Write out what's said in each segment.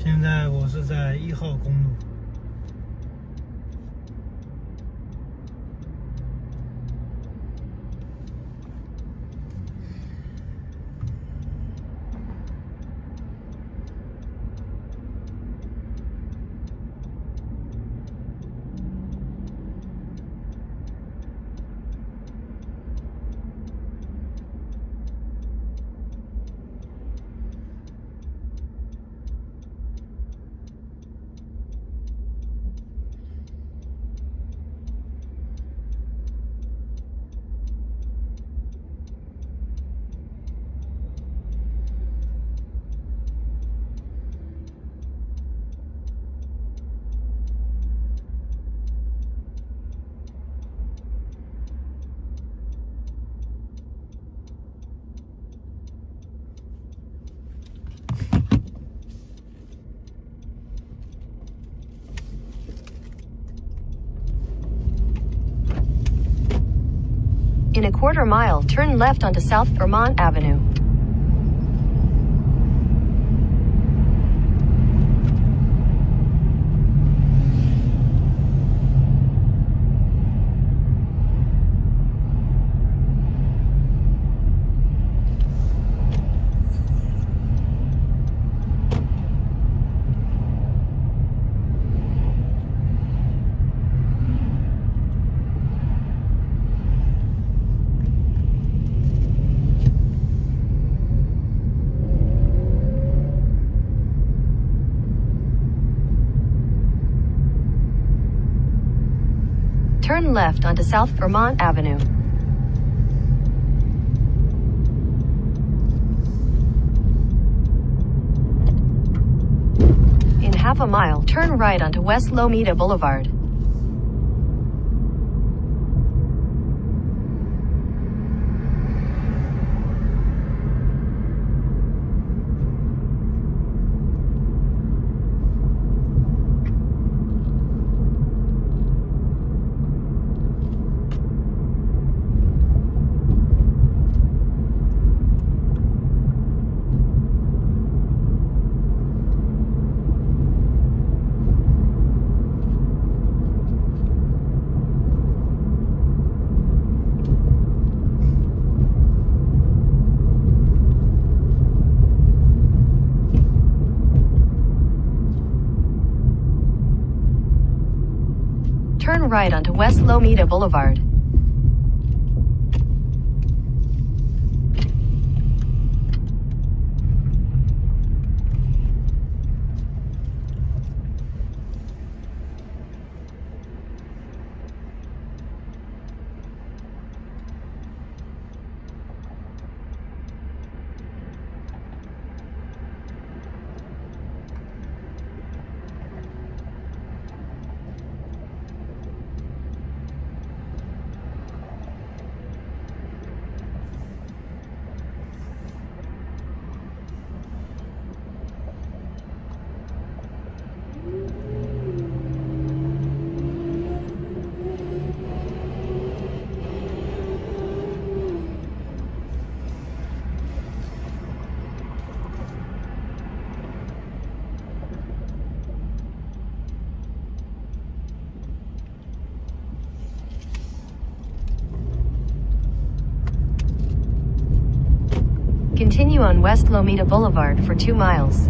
现在我是在1号公路。In a quarter mile, turn left onto South Vermont Avenue. Turn left onto South Vermont Avenue. In half a mile, turn right onto West Lomita Boulevard. Turn right onto West Lomita Boulevard. Continue on West Lomita Boulevard for 2 miles.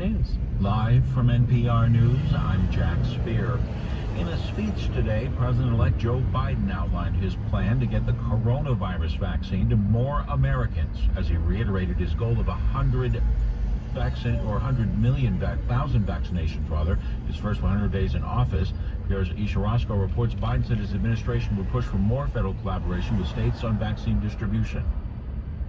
News. Live from NPR News, I'm Jack Spear. In a speech today, President-elect Joe Biden outlined his plan to get the coronavirus vaccine to more Americans as he reiterated his goal of 100,000 vaccinations rather, his first 100 days in office. Here's Isha Roscoe reports Biden said his administration would push for more federal collaboration with states on vaccine distribution.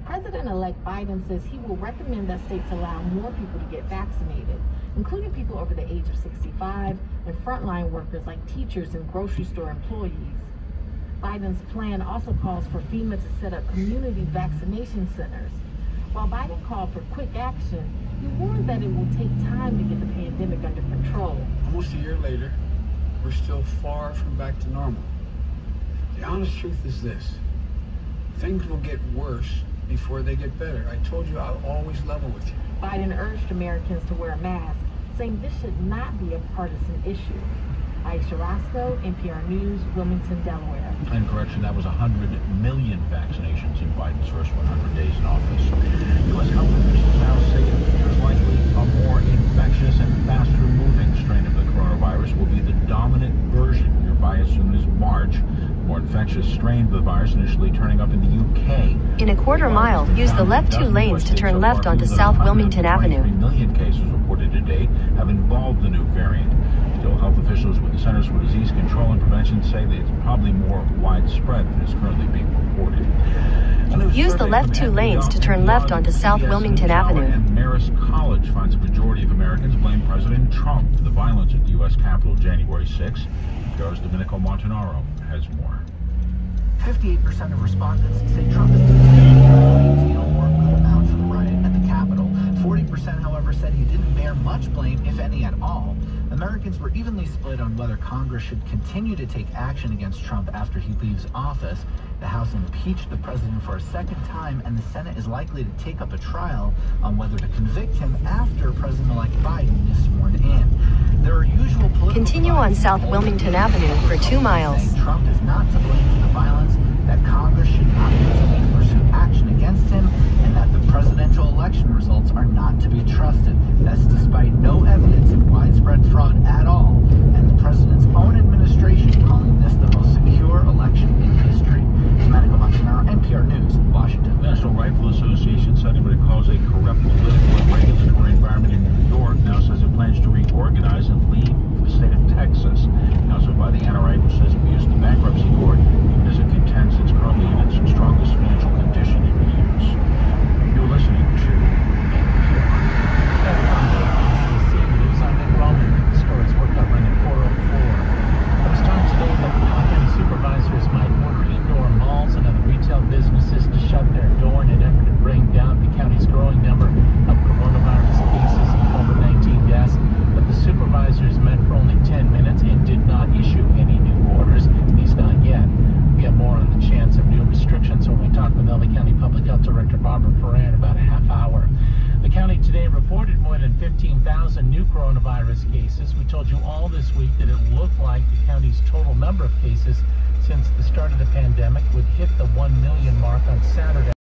President-elect Biden says he will recommend that states allow more people to get vaccinated, including people over the age of 65 and frontline workers like teachers and grocery store employees. Biden's plan also calls for FEMA to set up community vaccination centers. While Biden called for quick action, he warned that it will take time to get the pandemic under control. Almost a year later, we're still far from back to normal. The honest truth is this: things will get worse before they get better. I told you I'll always level with you. Biden urged Americans to wear a mask, saying this should not be a partisan issue. Isha Roscoe, NPR News, Wilmington, Delaware. And correction, that was 100 million vaccinations in Biden's first 100 days in office. U.S. health officials now say there's likely a more infectious and faster-moving strain of the coronavirus will be the dominant version nearby as soon as March. More infectious strain of the virus initially turning up in the UK. In a quarter mile, use the left 2 lanes to turn left onto South Wilmington Avenue. 3 million cases reported today have involved the new variant. Still, health officials with the Centers for Disease Control and Prevention say that it's probably more widespread than is currently being reported. Use the left 2 lanes to turn left onto South Wilmington Avenue. And Marist College finds a majority of Americans blame President Trump for the violence at the U.S. Capitol January 6. Joe's Domenico Montanaro has more. 58% of respondents say Trump is to blame for a great deal or a good amount for the riot at the Capitol. 40%, however, said he didn't bear much blame, if any at all. Americans were evenly split on whether Congress should continue to take action against Trump after he leaves office. The House impeached the president for a second time, and the Senate is likely to take up a trial on whether to convict him after President-elect Biden is sworn in. There are usual political Continue on South Wilmington Avenue for 2 miles. Trump is not to blame for the violence, that Congress should not continue to pursue action against him, and that the presidential election results are not to be trusted. That's despite no evidence of widespread fraud at all, and the president's own administration calling this the most secure election in history. Domenico Montanaro, NPR News, Washington. The National Rifle Association, citing what it calls a corrupt political and regulatory environment in New York, now says it plans to reorganize and leave the state of Texas. Announced by the NRA, which says it will use the bankruptcy court, even as it contends it's currently in its strongest financial condition in years. You're listening to NPR. News. I'm Nick Roman. The stories we're covering at 4:04. It was time today that county supervisors might order indoor malls and other retail businesses to shut their door in an effort to bring down the county's growing number of coronavirus cases and COVID-19 deaths. But the supervisors met for only 10 minutes and did not issue any new orders, at least not yet. We have more on the chance of new restrictions when we talk with LA County Public Health Director Barbara Ferrer in about a half hour. The county today reported more than 15,000 new coronavirus cases. We told you all this week that it looked like the county's total number of cases since the start of the pandemic would hit the 1 million mark